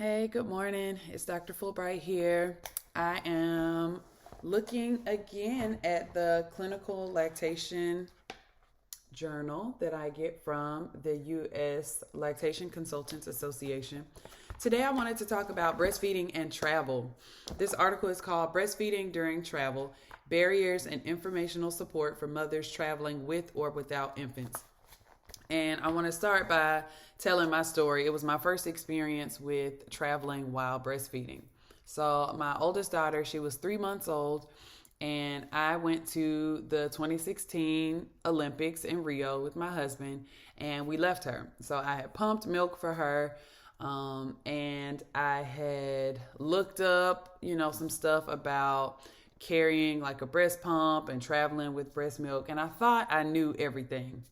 Hey, good morning. It's Dr. Fulbright here. I am looking again at the clinical lactation journal that I get from the U.S. Lactation Consultants Association. Today, I wanted to talk about breastfeeding and travel. This article is called Breastfeeding During Travel: Barriers and Informational Support for Mothers Traveling with or Without Infants. And I want to start by telling my story. It was my first experience with traveling while breastfeeding. So my oldest daughter, she was 3 months old, and I went to the 2016 Olympics in Rio with my husband, and we left her. So I had pumped milk for her, and I had looked up, some stuff about carrying like a breast pump and traveling with breast milk, and I thought I knew everything.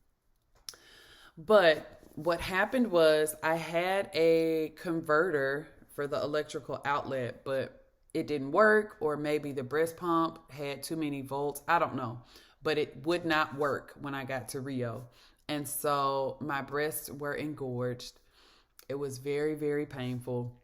But what happened was I had a converter for the electrical outlet, but it didn't work, or maybe the breast pump had too many volts. I don't know. But it would not work when I got to Rio. And so my breasts were engorged. It was very, very painful.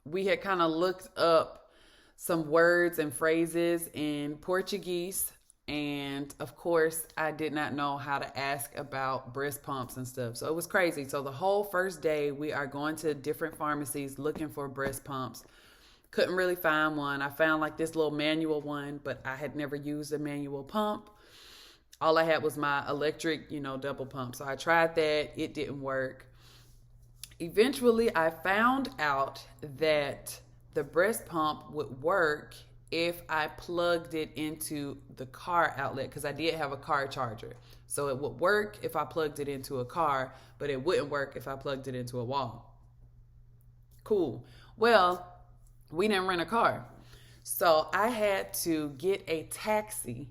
We had kind of looked up some words and phrases in Portuguese. And of course, I did not know how to ask about breast pumps and stuff. So it was crazy. So the whole first day, we are going to different pharmacies looking for breast pumps. Couldn't really find one. I found like this little manual one, but I had never used a manual pump. All I had was my electric, double pump. So I tried that. It didn't work. Eventually, I found out that the breast pump would work if I plugged it into the car outlet, because I did have a car charger. So it would work if I plugged it into a car, but it wouldn't work if I plugged it into a wall. Cool. Well, we didn't rent a car. So I had to get a taxi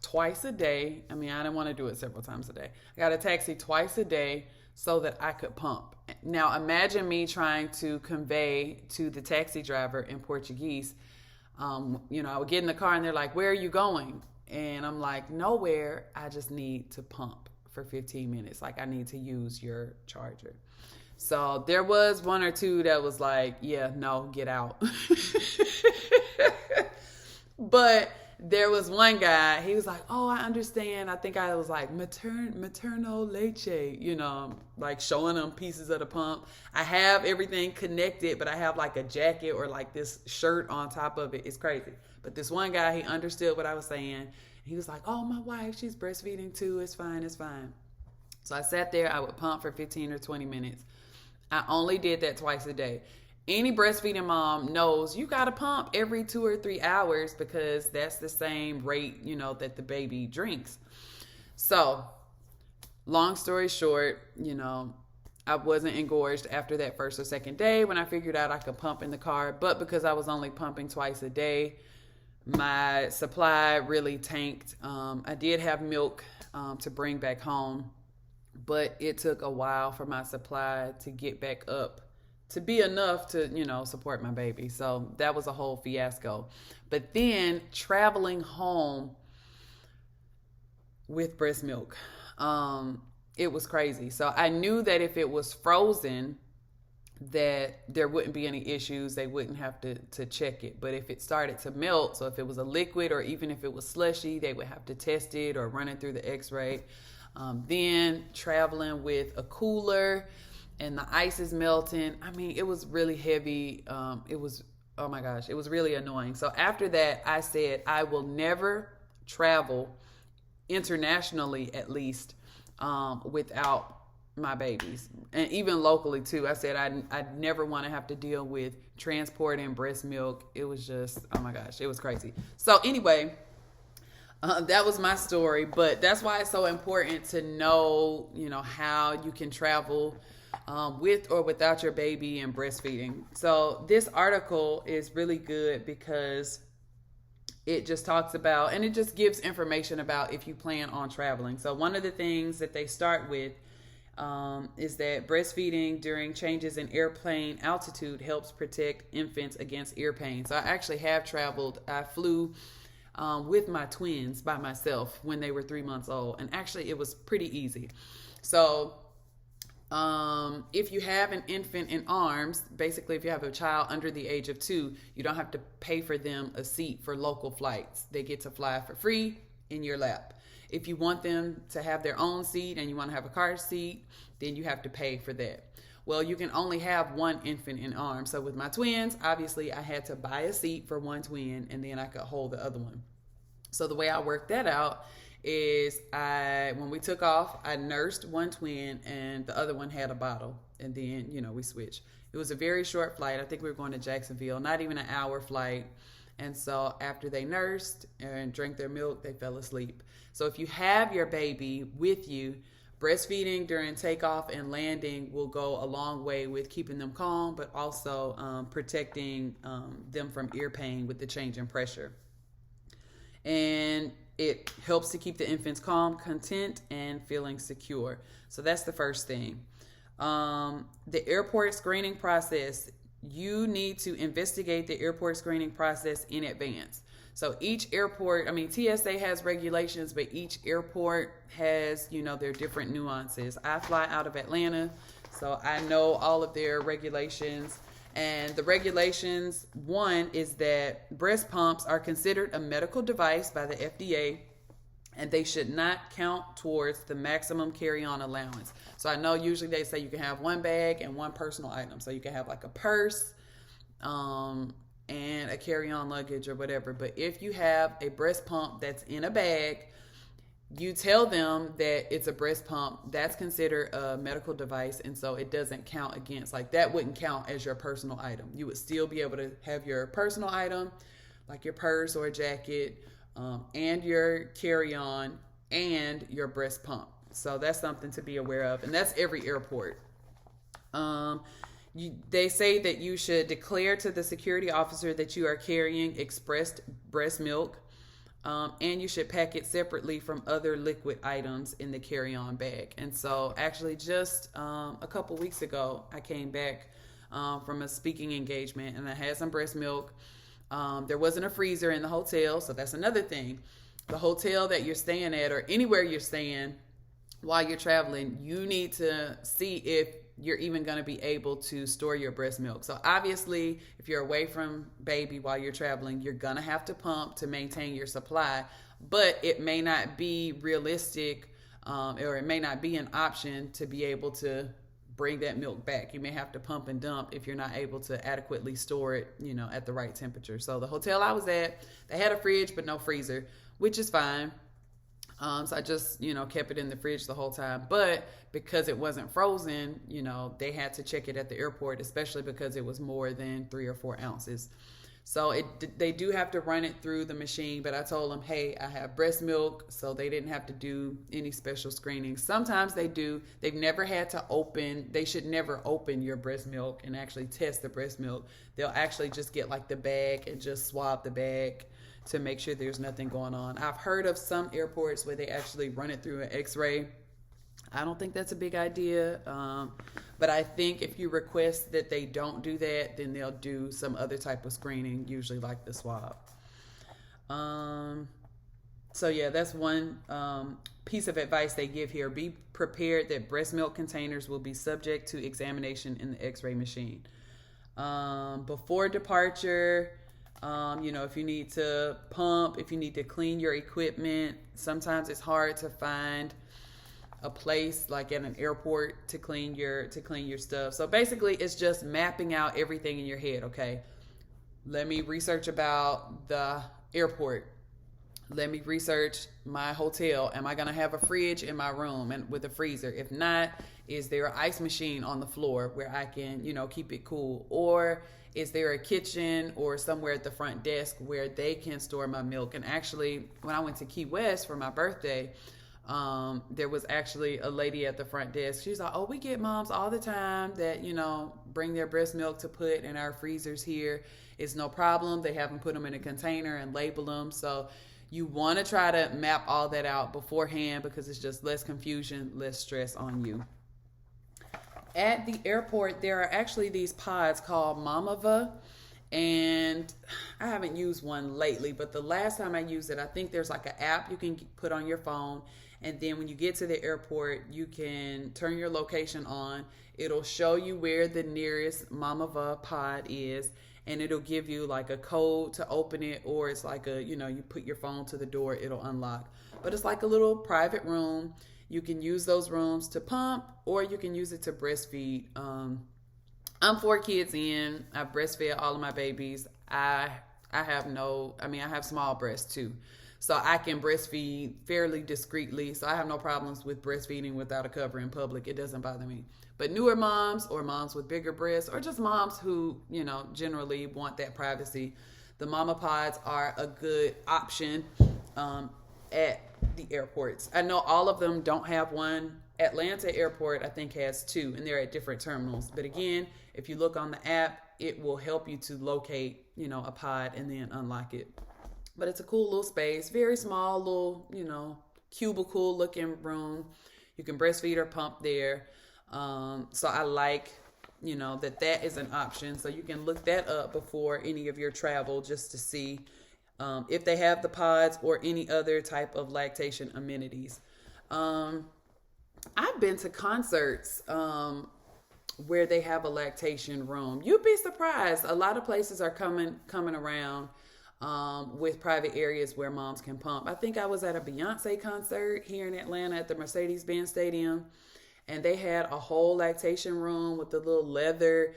twice a day. I didn't want to do it several times a day. I got a taxi twice a day so that I could pump. Now imagine me trying to convey to the taxi driver in Portuguese. I would get in the car and they're like, "Where are you going?" And I'm like, "Nowhere. I just need to pump for 15 minutes. Like, I need to use your charger." So there was one or two that was like, "Yeah, no, get out." But there was one guy, he was like, "Oh, I understand." I think I was like, maternal leche, like showing them pieces of the pump. I have everything connected, but I have like a jacket or like this shirt on top of it. It's crazy. But this one guy, he understood what I was saying. He was like, "Oh, my wife, she's breastfeeding too. It's fine, it's fine." So I sat there, I would pump for 15 or 20 minutes. I only did that twice a day. Any breastfeeding mom knows you got to pump every 2 or 3 hours, because that's the same rate, that the baby drinks. So long story short, I wasn't engorged after that first or second day when I figured out I could pump in the car. But because I was only pumping twice a day, my supply really tanked. I did have milk to bring back home, but it took a while for my supply to get back up to be enough to, support my baby. So that was a whole fiasco. But then traveling home with breast milk, it was crazy. So I knew that if it was frozen, that there wouldn't be any issues. They wouldn't have to check it. But if it started to melt, so if it was a liquid or even if it was slushy, they would have to test it or run it through the x-ray. Then traveling with a cooler, and the ice is melting. It was really heavy. It was, oh my gosh, it was really annoying. So after that, I said, I will never travel internationally, at least, without my babies. And even locally too. I said, I'd never want to have to deal with transporting breast milk. It was just, oh my gosh, it was crazy. So anyway, that was my story. But that's why it's so important to know, how you can travel with or without your baby and breastfeeding. So this article is really good because it just talks about, and it just gives information about if you plan on traveling. So one of the things that they start with is that breastfeeding during changes in airplane altitude helps protect infants against ear pain. So I actually have traveled. I flew with my twins by myself when they were 3 months old, and actually it was pretty easy. So If you have an infant in arms, basically if you have a child under the age of 2, you don't have to pay for them a seat for local flights. They get to fly for free in your lap. If you want them to have their own seat and you want to have a car seat, then you have to pay for that. Well, you can only have one infant in arms. So with my twins, obviously I had to buy a seat for one twin and then I could hold the other one. So the way I worked that out is when we took off, I nursed one twin and the other one had a bottle. And then, we switched. It was a very short flight. I think we were going to Jacksonville, not even an hour flight. And so after they nursed and drank their milk, they fell asleep. So if you have your baby with you, breastfeeding during takeoff and landing will go a long way with keeping them calm, but also protecting them from ear pain with the change in pressure. And it helps to keep the infants calm, content, and feeling secure. So that's the first thing. The airport screening process, you need to investigate the airport screening process in advance. So each airport, TSA has regulations, but each airport has, their different nuances. I fly out of Atlanta, so I know all of their regulations. And the regulations, one is that breast pumps are considered a medical device by the FDA, and they should not count towards the maximum carry-on allowance. So I know usually they say you can have one bag and one personal item. So you can have like a purse, and a carry-on luggage or whatever. But if you have a breast pump that's in a bag, you tell them that it's a breast pump. That's considered a medical device, and so it doesn't count against, that wouldn't count as your personal item. You would still be able to have your personal item, like your purse or a jacket, and your carry-on and your breast pump. So that's something to be aware of, and that's every airport. They say that you should declare to the security officer that you are carrying expressed breast milk, and you should pack it separately from other liquid items in the carry-on bag. And so actually just a couple weeks ago, I came back from a speaking engagement and I had some breast milk. There wasn't a freezer in the hotel, so that's another thing. The hotel that you're staying at or anywhere you're staying while you're traveling, you need to see if you're even going to be able to store your breast milk. So obviously, if you're away from baby while you're traveling, you're going to have to pump to maintain your supply, but it may not be realistic, or it may not be an option to be able to bring that milk back. You may have to pump and dump if you're not able to adequately store it, at the right temperature. So the hotel I was at, they had a fridge, but no freezer, which is fine. So I just, kept it in the fridge the whole time. But because it wasn't frozen, they had to check it at the airport, especially because it was more than 3 or 4 ounces. So they do have to run it through the machine. But I told them, hey, I have breast milk, so they didn't have to do any special screening. Sometimes they do. They've never had to they should never open your breast milk and actually test the breast milk. They'll actually just get the bag and just swab the bag to make sure there's nothing going on. I've heard of some airports where they actually run it through an x-ray. I don't think that's a big idea. But I think if you request that they don't do that, then they'll do some other type of screening, usually like the swab. So yeah, that's one piece of advice they give here. Be prepared that breast milk containers will be subject to examination in the x-ray machine. Before departure, if you need to pump, if you need to clean your equipment, sometimes it's hard to find a place like at an airport to clean your stuff. So basically it's just mapping out everything in your head. Okay, let me research about the airport. Let me research my hotel. Am I going to have a fridge in my room and with a freezer? If not, is there an ice machine on the floor where I can, keep it cool? Or is there a kitchen or somewhere at the front desk where they can store my milk? And actually, when I went to Key West for my birthday, there was actually a lady at the front desk. She's like, oh, we get moms all the time that, bring their breast milk to put in our freezers here. It's no problem. They have them put them in a container and label them. So you want to try to map all that out beforehand because it's just less confusion, less stress on you. At the airport, there are actually these pods called Mamava, and I haven't used one lately, but the last time I used it, I think there's an app you can put on your phone, And then when you get to the airport, you can turn your location on. It'll show you where the nearest Mamava pod is, and it'll give you like a code to open it, or it's like you put your phone to the door, it'll unlock. But it's like a little private room. You can use those rooms to pump, or you can use it to breastfeed. I'm 4 kids in. I've breastfed all of my babies. I have small breasts too. So I can breastfeed fairly discreetly. So I have no problems with breastfeeding without a cover in public. It doesn't bother me. But newer moms, or moms with bigger breasts, or just moms who, generally want that privacy, the mama pods are a good option at the airports. I know all of them don't have one. Atlanta Airport, I think, has 2, and they're at different terminals. But again, if you look on the app, it will help you to locate, a pod and then unlock it. But it's a cool little space, very small little, cubicle looking room. You can breastfeed or pump there. So I like, that is an option. So you can look that up before any of your travel, just to see if they have the pods or any other type of lactation amenities. I've been to concerts where they have a lactation room. You'd be surprised. A lot of places are coming around with private areas where moms can pump. I think I was at a Beyonce concert here in Atlanta at the Mercedes-Benz Stadium, and they had a whole lactation room with the little leather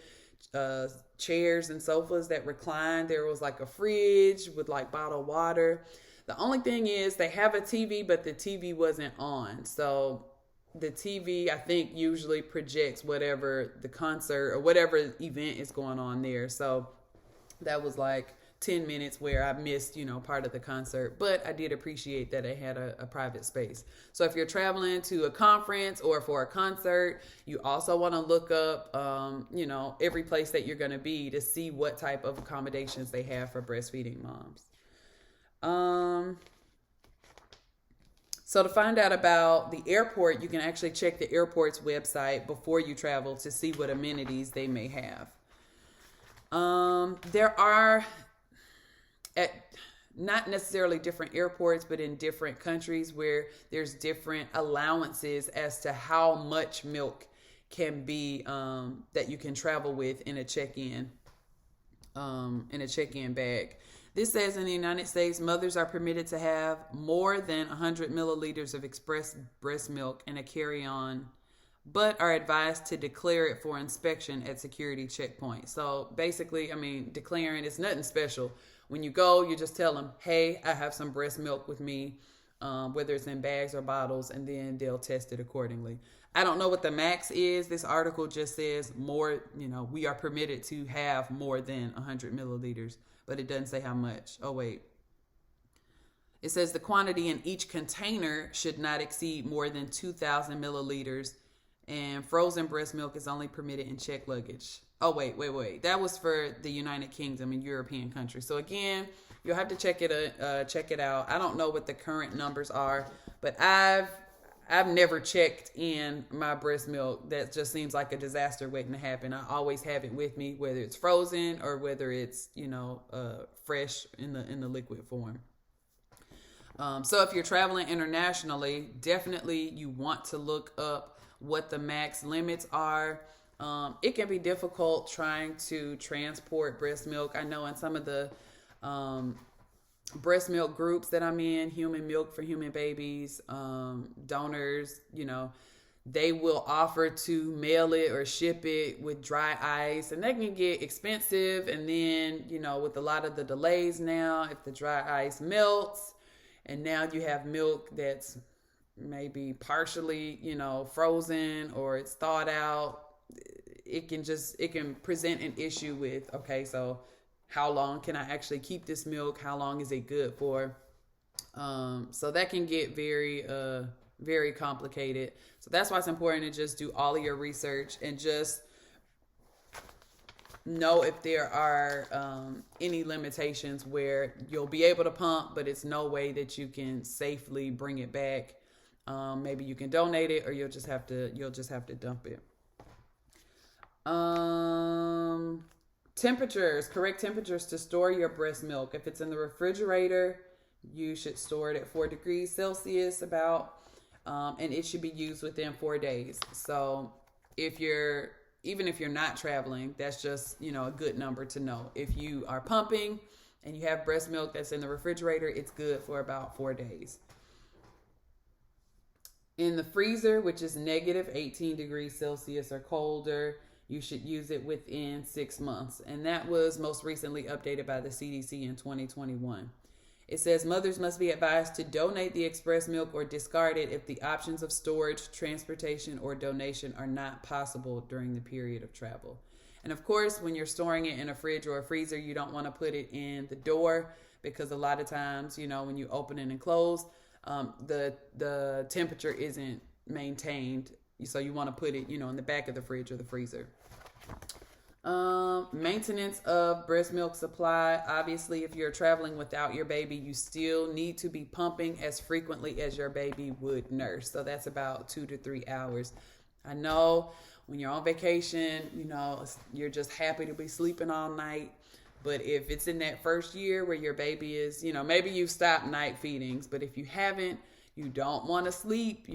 chairs and sofas that recline. There was like a fridge with like bottled water. The only thing is they have a TV, but the TV wasn't on. So the TV, I think, usually projects whatever the concert or whatever event is going on there. So that was like 10 minutes where I missed, part of the concert. But I did appreciate that it had a private space. So if you're traveling to a conference or for a concert, you also want to look up, every place that you're going to be to see what type of accommodations they have for breastfeeding moms. So to find out about the airport, you can actually check the airport's website before you travel to see what amenities they may have. There are, at not necessarily different airports, but in different countries, where there's different allowances as to how much milk can be that you can travel with in a check-in bag. This says in the United States, mothers are permitted to have more than 100 milliliters of express breast milk in a carry-on, but are advised to declare it for inspection at security checkpoints. So basically, declaring, it's nothing special. When you go, you just tell them, hey, I have some breast milk with me, whether it's in bags or bottles, and then they'll test it accordingly. I don't know what the max is. This article just says more, we are permitted to have more than 100 milliliters, but it doesn't say how much. Oh, wait. It says the quantity in each container should not exceed more than 2,000 milliliters, and frozen breast milk is only permitted in checked luggage. Oh, wait. That was for the United Kingdom and European countries. So again, you'll have to check it out. I don't know what the current numbers are, but I've never checked in my breast milk. That just seems like a disaster waiting to happen. I always have it with me, whether it's frozen or whether it's, fresh in the liquid form. So if you're traveling internationally, definitely you want to look up what the max limits are. It can be difficult trying to transport breast milk. I know in some of the breast milk groups that I'm in, Human Milk for Human Babies, donors, they will offer to mail it or ship it with dry ice, and that can get expensive. And then, with a lot of the delays now, if the dry ice melts and now you have milk that's maybe partially, frozen, or it's thawed out, it can present an issue with, okay, so how long can I actually keep this milk? How long is it good for? So that can get very, very complicated. So that's why it's important to just do all of your research and just know if there are any limitations where you'll be able to pump, but it's no way that you can safely bring it back. Maybe you can donate it, or you'll just have to dump it. Temperatures, correct temperatures to store your breast milk. If it's in the refrigerator, you should store it at 4 degrees Celsius about. and it should be used within 4 days. So if you're even if you're not traveling, that's just, a good number to know. If you are pumping and you have breast milk that's in the refrigerator, it's good for about 4 days. In the freezer, which is negative 18 degrees Celsius or colder, you should use it within 6 months. And that was most recently updated by the CDC in 2021. It says mothers must be advised to donate the express milk or discard it if the options of storage, transportation, or donation are not possible during the period of travel. And of course, when you're storing it in a fridge or a freezer, you don't want to put it in the door, because a lot of times, when you open it and close, the temperature isn't maintained. So you want to put it, in the back of the fridge or the freezer. Maintenance of breast milk supply. Obviously, if you're traveling without your baby, you still need to be pumping as frequently as your baby would nurse. So that's about 2 to 3 hours. I know when you're on vacation, you're just happy to be sleeping all night. But if it's in that first year where your baby is, maybe you've stopped night feedings, but if you haven't, you don't want to sleep,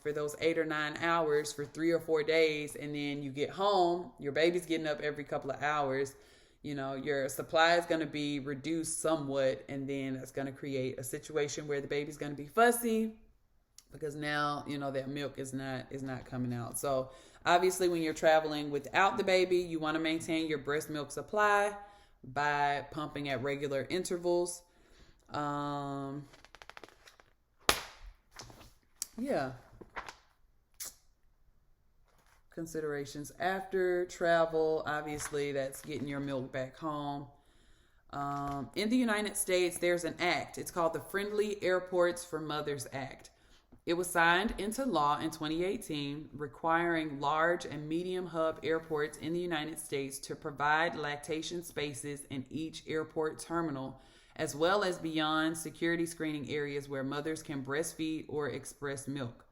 for those 8 or 9 hours for 3 or 4 days. And then you get home, your baby's getting up every couple of hours. Your supply is going to be reduced somewhat. And then that's going to create a situation where the baby's going to be fussy, because now, that milk is not coming out. So obviously, when you're traveling without the baby, you want to maintain your breast milk supply by pumping at regular intervals. Considerations after travel. Obviously, that's getting your milk back home. In the United States, there's an act. It's called the Friendly Airports for Mothers Act. It was signed into law in 2018, requiring large and medium hub airports in the United States to provide lactation spaces in each airport terminal, as well as beyond security screening areas where mothers can breastfeed or express milk.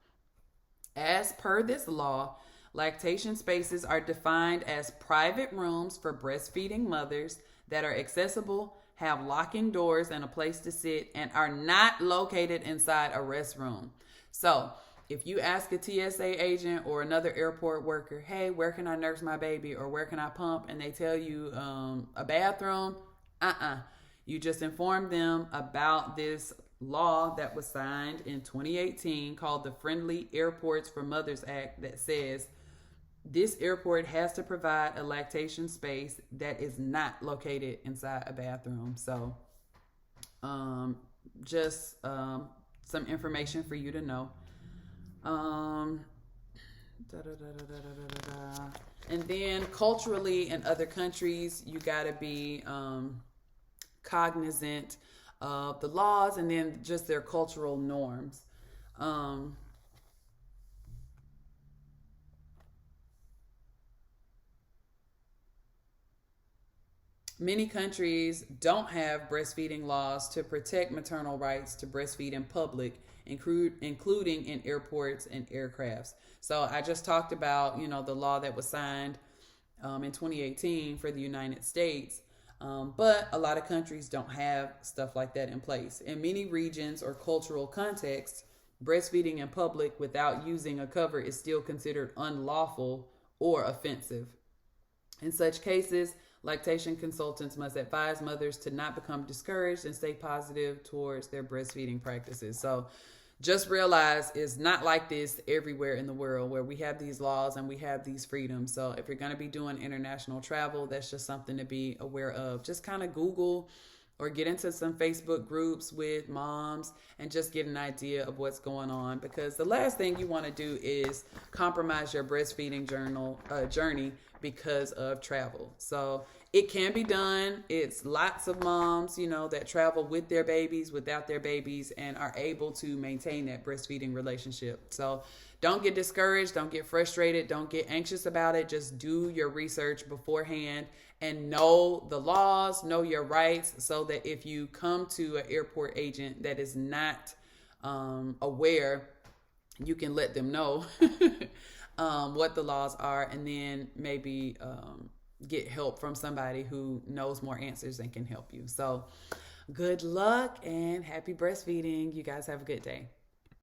As per this law, lactation spaces are defined as private rooms for breastfeeding mothers that are accessible, have locking doors and a place to sit, and are not located inside a restroom. So if you ask a TSA agent or another airport worker, hey, where can I nurse my baby, or where can I pump? And they tell you a bathroom, you just inform them about this law that was signed in 2018 called the Friendly Airports for Mothers Act, that says this airport has to provide a lactation space that is not located inside a bathroom. So some information for you to know. And then culturally, in other countries, you got to be cognizant of the laws and then just their cultural norms. Many countries don't have breastfeeding laws to protect maternal rights to breastfeed in public, including in airports and aircrafts. So I just talked about, the law that was signed in 2018 for the United States. But a lot of countries don't have stuff like that in place. In many regions or cultural contexts, breastfeeding in public without using a cover is still considered unlawful or offensive. In such cases, lactation consultants must advise mothers to not become discouraged and stay positive towards their breastfeeding practices. So just realize it's not like this everywhere in the world where we have these laws and we have these freedoms. So if you're going to be doing international travel, that's just something to be aware of. Just kind of Google or get into some Facebook groups with moms and just get an idea of what's going on, because the last thing you want to do is compromise your breastfeeding journey because of travel. So it can be done. It's lots of moms, that travel with their babies, without their babies, and are able to maintain that breastfeeding relationship. So don't get discouraged. Don't get frustrated. Don't get anxious about it. Just do your research beforehand and know the laws, know your rights, so that if you come to an airport agent that is not aware, you can let them know what the laws are, and then maybe get help from somebody who knows more answers and can help you. So good luck and happy breastfeeding. You guys have a good day.